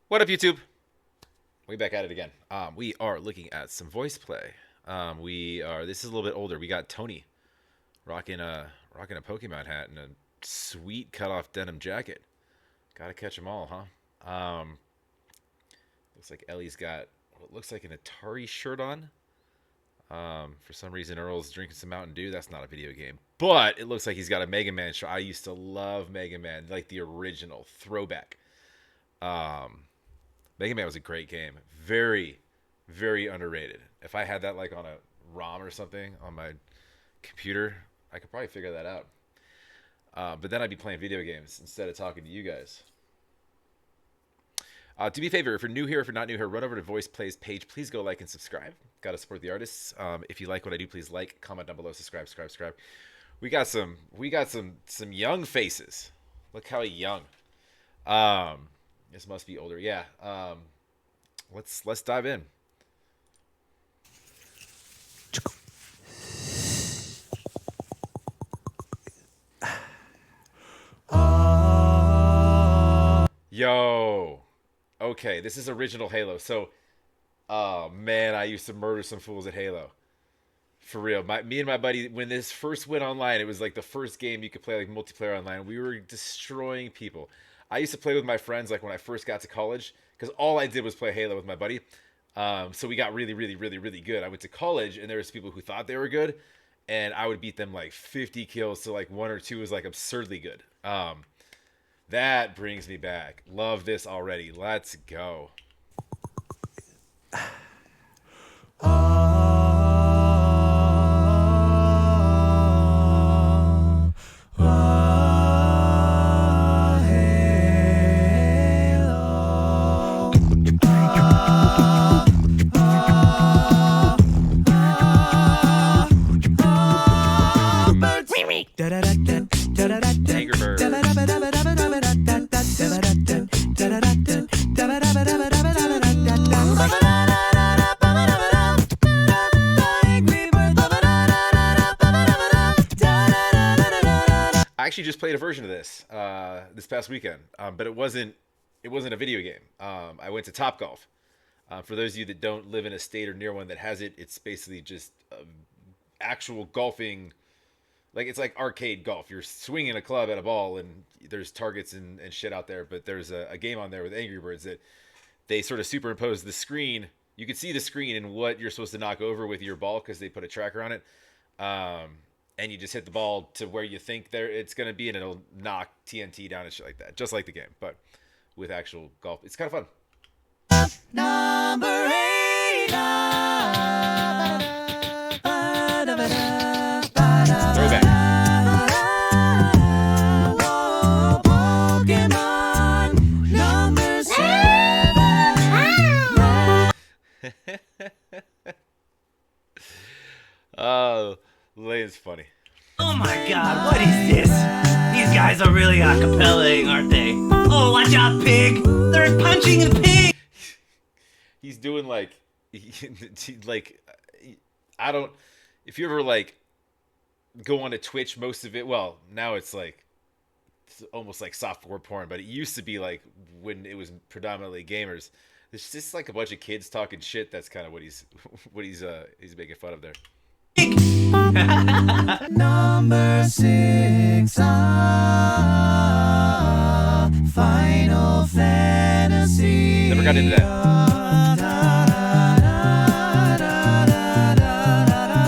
What up, YouTube? We back at it again. We are looking at some voice play. This is a little bit older. We got Tony rocking a Pokemon hat and a sweet cutoff denim jacket. Gotta catch them all, huh? Looks like Ellie's got what looks like an Atari shirt on. For some reason, Earl's drinking some Mountain Dew. That's not a video game, but it looks like he's got a Mega Man shirt. I used to love Mega Man, like the original throwback. Mega Man was a great game. Very, very underrated. If I had that like on a ROM or something on my computer, I could probably figure that out. But then I'd be playing video games instead of talking to you guys. Do me a favor, if you're new here, if you're not new here, run over to VoicePlay's page. Please go like and subscribe. Got to support the artists. If you like what I do, please like, comment down below, subscribe. We got some young faces. Look how young. This must be older. Yeah. Let's dive in. Yo. Okay, this is original Halo. So, oh man, I used to murder some fools at Halo. For real. Me and my buddy, when this first went online, it was like the first game you could play like multiplayer online. We were destroying people. I used to play with my friends like when I first got to college because all I did was play Halo with my buddy. So we got really, really, really, really good. I went to college and there was people who thought they were good, and I would beat them like 50 kills to like 1 or 2 was like absurdly good. That brings me back. Love this already. Let's go. Angry Bird. I actually just played a version of this this past weekend, but it wasn't a video game. I went to Topgolf. For those of you that don't live in a state or near one that has it, it's basically just actual golfing. Like it's like arcade golf. You're swinging a club at a ball, and there's targets and shit out there. But there's a game on there with Angry Birds that they sort of superimpose the screen. You can see the screen and what you're supposed to knock over with your ball because they put a tracker on it. And you just hit the ball to where you think it's going to be, and it'll knock TNT down and shit like that. Just like the game, but with actual golf. It's kind of fun. Number 8. Throwback. Pokemon number 7. Oh, Lane's funny. Oh my god, what is this? These guys are really acapella-ing, aren't they? Oh, watch out, pig! They're punching a pig! He's doing like I don't. If you ever like go on to Twitch, most of it. Well, now it's like it's almost like softcore porn, but it used to be like when it was predominantly gamers. There's just like a bunch of kids talking shit. That's kind of what he's making fun of there. Number 6. Final Fantasy. Never got into that.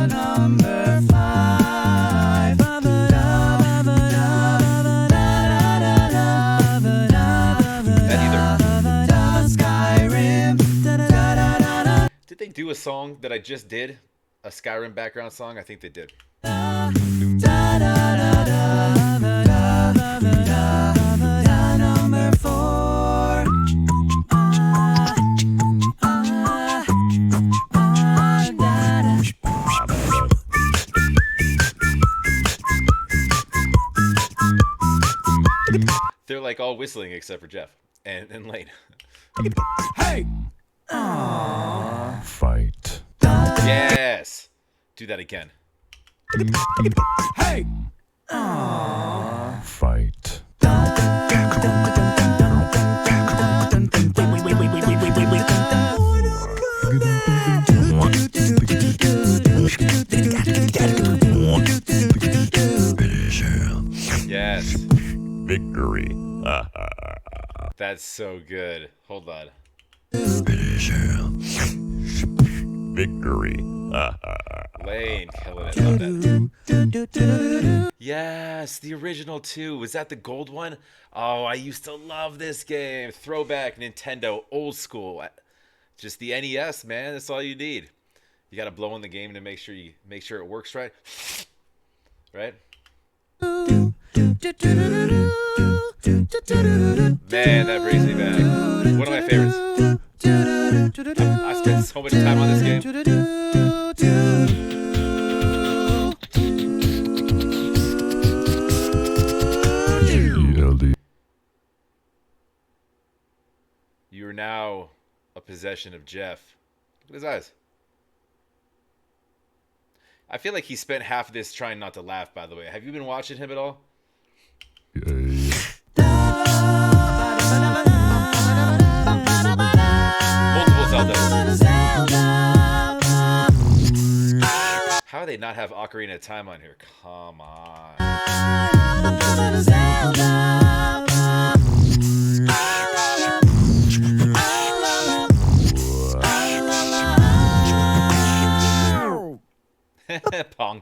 Number 5. Skyrim. Did they do a song that I just did? A Skyrim background song? I think they did. Number 4. They're like all whistling except for Jeff and Lane. Hey! Fight. Yes! Do that again. Hey! Fight. That's so good. Hold on. Victory. Lane killing it. Love that. Yes, the original too. Was that the gold one? Oh, I used to love this game. Throwback Nintendo, old school. Just the NES, man. That's all you need. You got to blow in the game to make sure it works right. Right? Man, that brings me back. One of my favorites. I spent so much time on this game. You are now a possession of Jeff. Look at his eyes. I feel like he spent half of this trying not to laugh, by the way. Have you been watching him at all? Multiple Zeldas. How do they not have Ocarina of Time on here? Come on. Pong.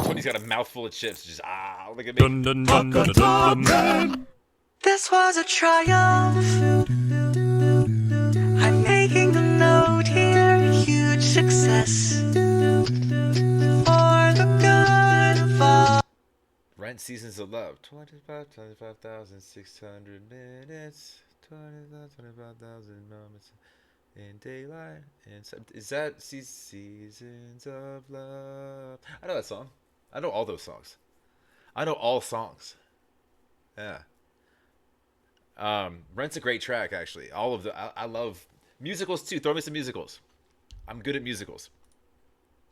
Tony's got a mouthful of chips. Just look at me. Dun, dun, dun, dun, dun, dun. This was a triumph. I'm making a note here, huge success for the good of all. Rent Seasons of Love. 25,600 minutes. 25,000 moments in daylight. Is that Seasons of Love? I know that song. I know all those songs. I know all songs. Yeah. Rent's a great track, actually. All of I love musicals too. Throw me some musicals. I'm good at musicals.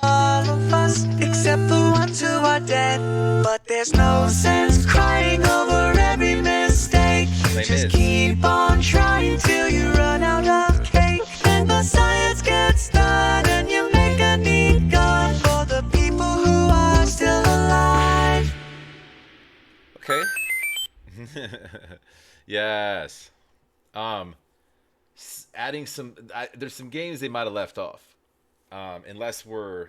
All of us, except the ones who are dead. But there's no sense crying over every mistake. You just keep on trying till you run out of cake. And the science gets done, and you make a neat gun for the people who are still alive. Okay. Yes. Adding some. There's some games they might have left off. Unless we're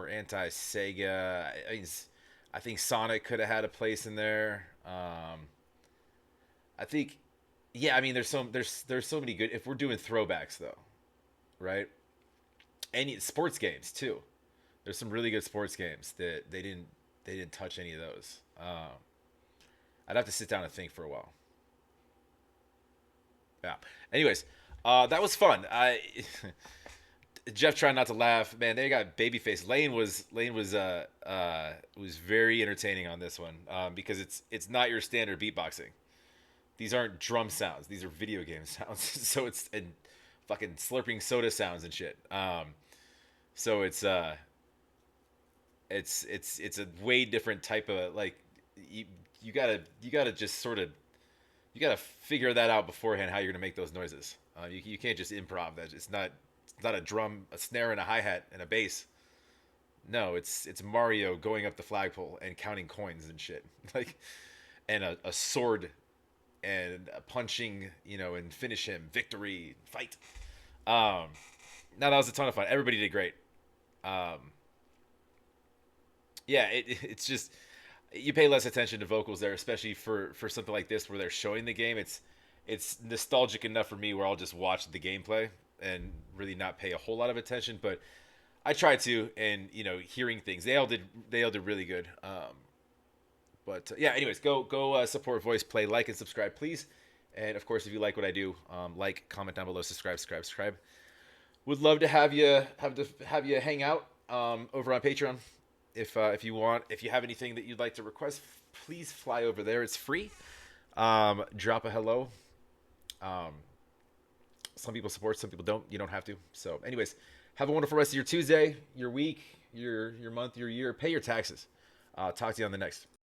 anti Sega. I think Sonic could have had a place in there. I think, yeah. I mean, there's so many good. If we're doing throwbacks though, right? Any sports games too. There's some really good sports games that they didn't touch any of those. I'd have to sit down and think for a while. Yeah. Anyways, that was fun. Jeff trying not to laugh. Man, they got babyface. Lane was very entertaining on this one because it's not your standard beatboxing. These aren't drum sounds. These are video game sounds. So it's and fucking slurping soda sounds and shit. So it's a way different type of like you gotta just sort of you gotta figure that out beforehand how you're gonna make those noises. You can't just improv that. It's not a drum, a snare, and a hi-hat and a bass. No, it's Mario going up the flagpole and counting coins and shit. Like, and a sword and a punching, and finish him, victory, fight. Now that was a ton of fun. Everybody did great. Yeah, it's just you pay less attention to vocals there, especially for something like this where they're showing the game. It's nostalgic enough for me where I'll just watch the gameplay and really not pay a whole lot of attention, but I try to, and hearing things, they all did really good. But yeah, anyways, go support VoicePlay, like and subscribe, please. And of course, if you like what I do, like, comment down below, subscribe. Would love to have you hang out over on Patreon. If you want, if you have anything that you'd like to request, please fly over there. It's free. Drop a hello. Some people support, some people don't. You don't have to. So, anyways, have a wonderful rest of your Tuesday, your week, your month, your year. Pay your taxes. Talk to you on the next.